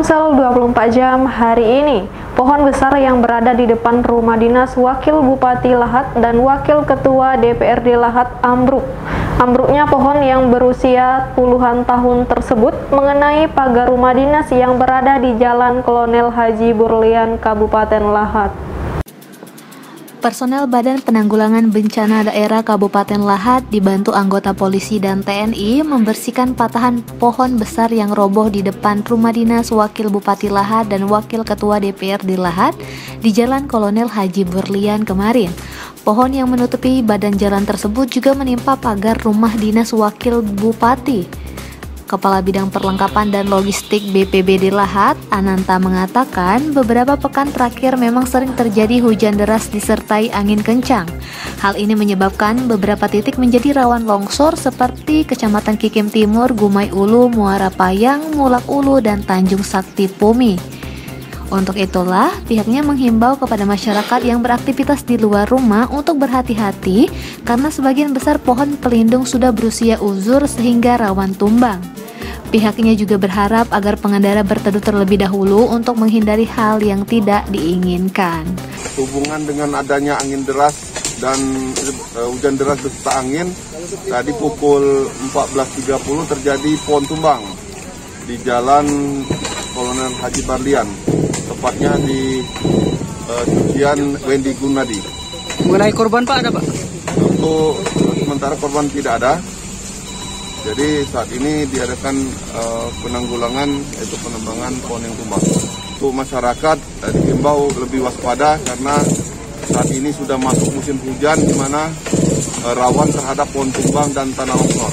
Tangsel 24 jam hari ini, pohon besar yang berada di depan rumah dinas Wakil Bupati Lahat dan Wakil Ketua DPRD Lahat ambruk. Ambruknya pohon yang berusia puluhan tahun tersebut mengenai pagar rumah dinas yang berada di Jalan Kolonel Haji Burlian, Kabupaten Lahat. Personel Badan Penanggulangan Bencana Daerah Kabupaten Lahat dibantu anggota polisi dan TNI membersihkan patahan pohon besar yang roboh di depan rumah dinas Wakil Bupati Lahat dan Wakil Ketua DPRD Lahat di Jalan Kolonel Haji Burlian kemarin. Pohon yang menutupi badan jalan tersebut juga menimpa pagar rumah dinas Wakil Bupati. Kepala Bidang Perlengkapan dan Logistik BPBD Lahat, Ananta mengatakan beberapa pekan terakhir memang sering terjadi hujan deras disertai angin kencang. Hal ini menyebabkan beberapa titik menjadi rawan longsor seperti Kecamatan Kikim Timur, Gumai Ulu, Muara Payang, Mulak Ulu, dan Tanjung Sakti Pumi. Untuk itulah, pihaknya menghimbau kepada masyarakat yang beraktivitas di luar rumah untuk berhati-hati karena sebagian besar pohon pelindung sudah berusia uzur sehingga rawan tumbang. Pihaknya juga berharap agar pengendara berteduh terlebih dahulu untuk menghindari hal yang tidak diinginkan. Hubungan dengan adanya angin deras dan hujan deras beserta angin, tadi pukul 14.30 terjadi pohon tumbang di Jalan Kolonel Haji Burlian, tepatnya di Cucian Wendy Gunadi. Mengenai korban Pak, ada Pak? Untuk sementara korban tidak ada. Jadi saat ini diadakan penanggulangan yaitu penebangan pohon yang tumbang. Untuk masyarakat dihimbau lebih waspada karena saat ini sudah masuk musim hujan di mana rawan terhadap pohon tumbang dan tanah longsor.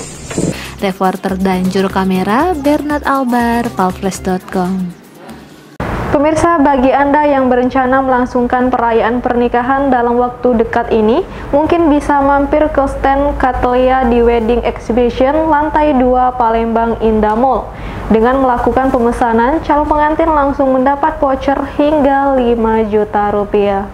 Reporter dan juru kamera Bernard Albar, palfresh.com. Pemirsa, bagi Anda yang berencana melangsungkan perayaan pernikahan dalam waktu dekat ini, mungkin bisa mampir ke stand Cattleya di Wedding Exhibition lantai 2 Palembang Indah Mall. Dengan melakukan pemesanan, calon pengantin langsung mendapat voucher hingga 5 juta rupiah.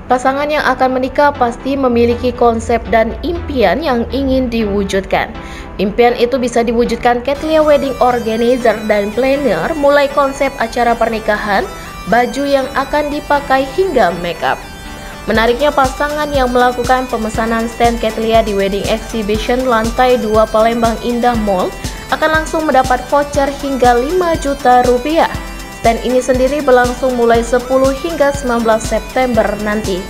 Pasangan yang akan menikah pasti memiliki konsep dan impian yang ingin diwujudkan. Impian itu bisa diwujudkan Cattleya Wedding Organizer dan Planner, mulai konsep acara pernikahan, baju yang akan dipakai hingga makeup. Menariknya, pasangan yang melakukan pemesanan stand Cattleya di Wedding Exhibition lantai 2 Palembang Indah Mall akan langsung mendapat voucher hingga 5 juta rupiah. Stand ini sendiri berlangsung mulai 10 hingga 19 September nanti.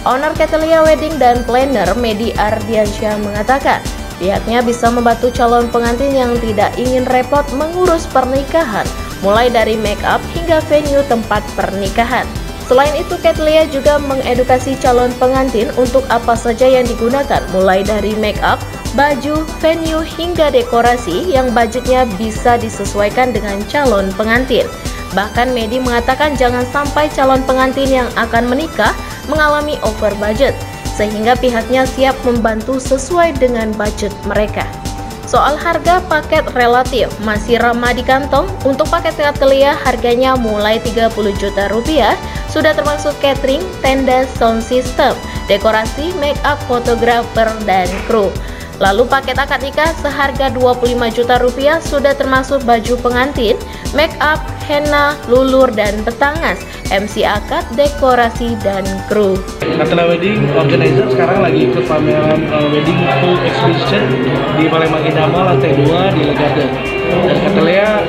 Owner Cattleya Wedding dan Planner, Medi Ardiansyah, mengatakan pihaknya bisa membantu calon pengantin yang tidak ingin repot mengurus pernikahan, mulai dari make up hingga venue tempat pernikahan. Selain itu, Cattleya juga mengedukasi calon pengantin untuk apa saja yang digunakan, mulai dari make up, baju, venue, hingga dekorasi yang budgetnya bisa disesuaikan dengan calon pengantin. Bahkan Medi mengatakan jangan sampai calon pengantin yang akan menikah mengalami over budget, sehingga pihaknya siap membantu sesuai dengan budget mereka. Soal harga paket relatif masih ramah di kantong. Untuk paket Cattleya harganya mulai 30 juta rupiah, sudah termasuk catering, tenda, sound system, dekorasi, make up, fotografer, dan kru. Lalu paket akad nikah seharga 25 juta rupiah sudah termasuk baju pengantin, make up, henna, lulur, dan petangas, MC akad, dekorasi, dan kru. Cattleya Wedding Organizer sekarang lagi ikut pameran Wedding Full Exhibition di Palembang Indah Mall lantai 2 di Le Garden. Dan Cattleya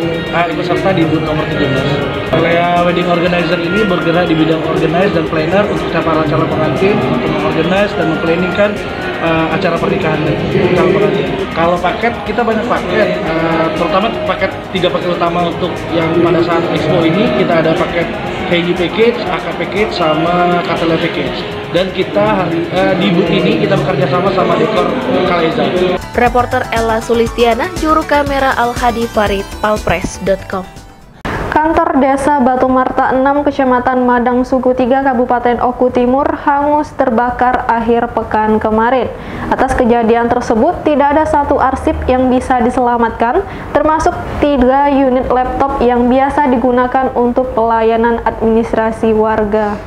ikut serta di booth nomor 17. Cattleya Wedding Organizer ini bergerak di bidang organize dan planner untuk para calon pengantin untuk mengorganize dan memplanningkan acara pernikahan calon pengantin. Kalau paket, kita banyak paket, terutama paket 3 paket utama untuk yang pada saat expo ini. Kita ada paket Heidi Package, akad Package, sama Cattleya Package. Dan kita di booth ini kita bekerja sama Dekor Kaleza. Reporter Ella Sulistiana, juru kamera Al-Hadi Farid, palfresh.com. Kantor Desa Batu Marta 6 Kecamatan Madang Suku 3 Kabupaten Oku Timur hangus terbakar akhir pekan kemarin. Atas kejadian tersebut, tidak ada satu arsip yang bisa diselamatkan, termasuk 3 unit laptop yang biasa digunakan untuk pelayanan administrasi warga.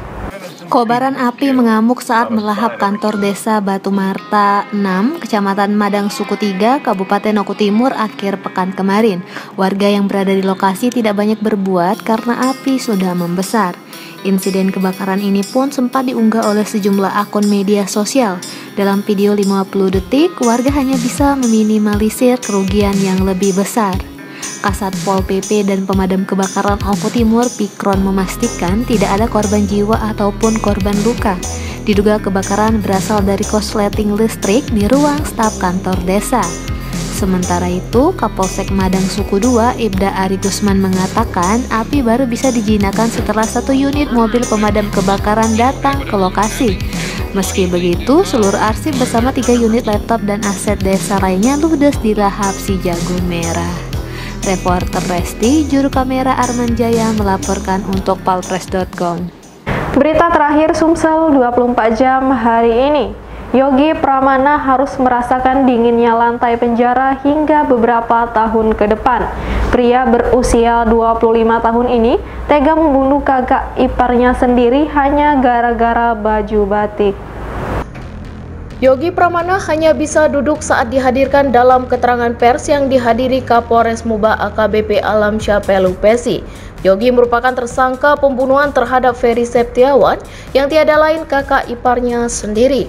Kobaran api mengamuk saat melahap kantor desa Batu Marta 6, Kecamatan Madang Suku 3, Kabupaten Oku Timur akhir pekan kemarin. Warga yang berada di lokasi tidak banyak berbuat karena api sudah membesar. Insiden kebakaran ini pun sempat diunggah oleh sejumlah akun media sosial. Dalam video 50 detik, warga hanya bisa meminimalisir kerugian yang lebih besar. Kasat Pol PP dan Pemadam Kebakaran Oku Timur Pikron memastikan tidak ada korban jiwa ataupun korban luka. Diduga kebakaran berasal dari korsleting listrik di ruang staf kantor desa. Sementara itu, Kapolsek Madang Suku 2 Ibda Ari Gusman mengatakan api baru bisa dijinakan setelah 1 unit mobil pemadam kebakaran datang ke lokasi. Meski begitu, seluruh arsip bersama 3 unit laptop dan aset desa lainnya ludes dilahap si jago merah. Reporter Resti, juru kamera Arman Jaya melaporkan untuk palpres.com. Berita terakhir Sumsel 24 jam hari ini. Yogi Pramana harus merasakan dinginnya lantai penjara hingga beberapa tahun ke depan. Pria berusia 25 tahun ini tega membunuh kakak iparnya sendiri hanya gara-gara baju batik. Yogi Pramana hanya bisa duduk saat dihadirkan dalam keterangan pers yang dihadiri Kapolres Muba AKBP Alamsyah Pelupesi. Yogi merupakan tersangka pembunuhan terhadap Ferry Septiawan yang tiada lain kakak iparnya sendiri.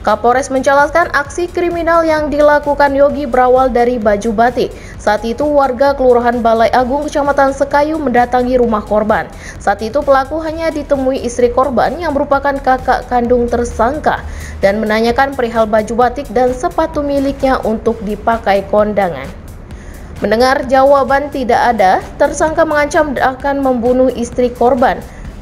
Kapolres menjelaskan aksi kriminal yang dilakukan Yogi berawal dari baju batik. Saat itu warga Kelurahan Balai Agung Kecamatan Sekayu mendatangi rumah korban. Saat itu pelaku hanya ditemui istri korban yang merupakan kakak kandung tersangka dan menanyakan perihal baju batik dan sepatu miliknya untuk dipakai kondangan. Mendengar jawaban tidak ada, tersangka mengancam akan membunuh istri korban.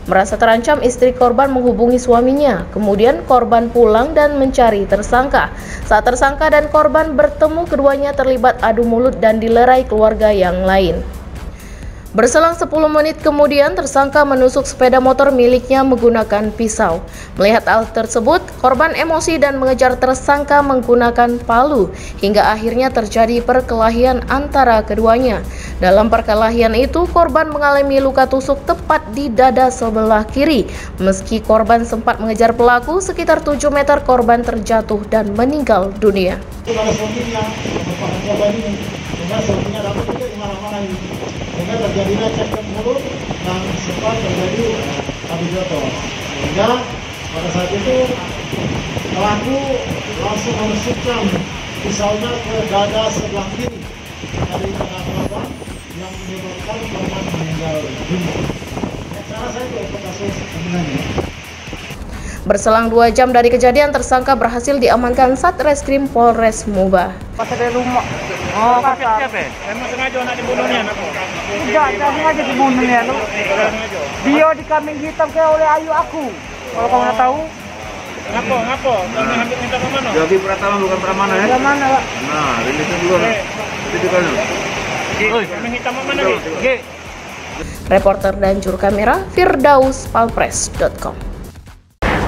Merasa terancam, istri korban menghubungi suaminya. Kemudian korban pulang dan mencari tersangka. Saat tersangka dan korban bertemu, keduanya terlibat adu mulut dan dilerai keluarga yang lain. Berselang 10 menit kemudian, tersangka menusuk sepeda motor miliknya menggunakan pisau. Melihat hal tersebut, korban emosi dan mengejar tersangka menggunakan palu, hingga akhirnya terjadi perkelahian antara keduanya. Dalam perkelahian itu, korban mengalami luka tusuk tepat di dada sebelah kiri. Meski korban sempat mengejar pelaku, sekitar 7 meter korban terjatuh dan meninggal dunia. Sehingga terjadinya cekcok mulut dan sempat terjadi adu jotos. Sehingga pada saat itu pelaku langsung menusukkan pisaunya ke dada sebelah kiri dari tengah korban yang menyebabkan korban meninggal dunia. Cara saya itu kasus sebenarnya. Berselang 2 jam dari kejadian, tersangka berhasil diamankan Satreskrim Polres Muba. Pas dari rumah. Oh, siapa? Emang sengaja nak dibunuhnya? Tidak sengaja dibunuhnya. Dia di kambing hitam kayak oleh ayu aku. Kalau kamu nak tahu. Ngapo? Kamu ambil minta ke mana? Yogi Pratama bukan Pramana ya? Pramana, Pak. Nah, ini kan dulu. Itu juga nih. Kambing hitam mana nih? Reporter dan juru kamera Firdaus, palpres.com.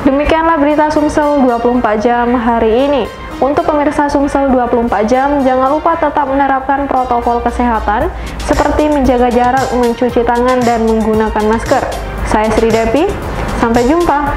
Demikianlah berita Sumsel 24 jam hari ini. Untuk pemirsa Sumsel 24 jam, jangan lupa tetap menerapkan protokol kesehatan seperti menjaga jarak, mencuci tangan, dan menggunakan masker. Saya Sri Devi, sampai jumpa.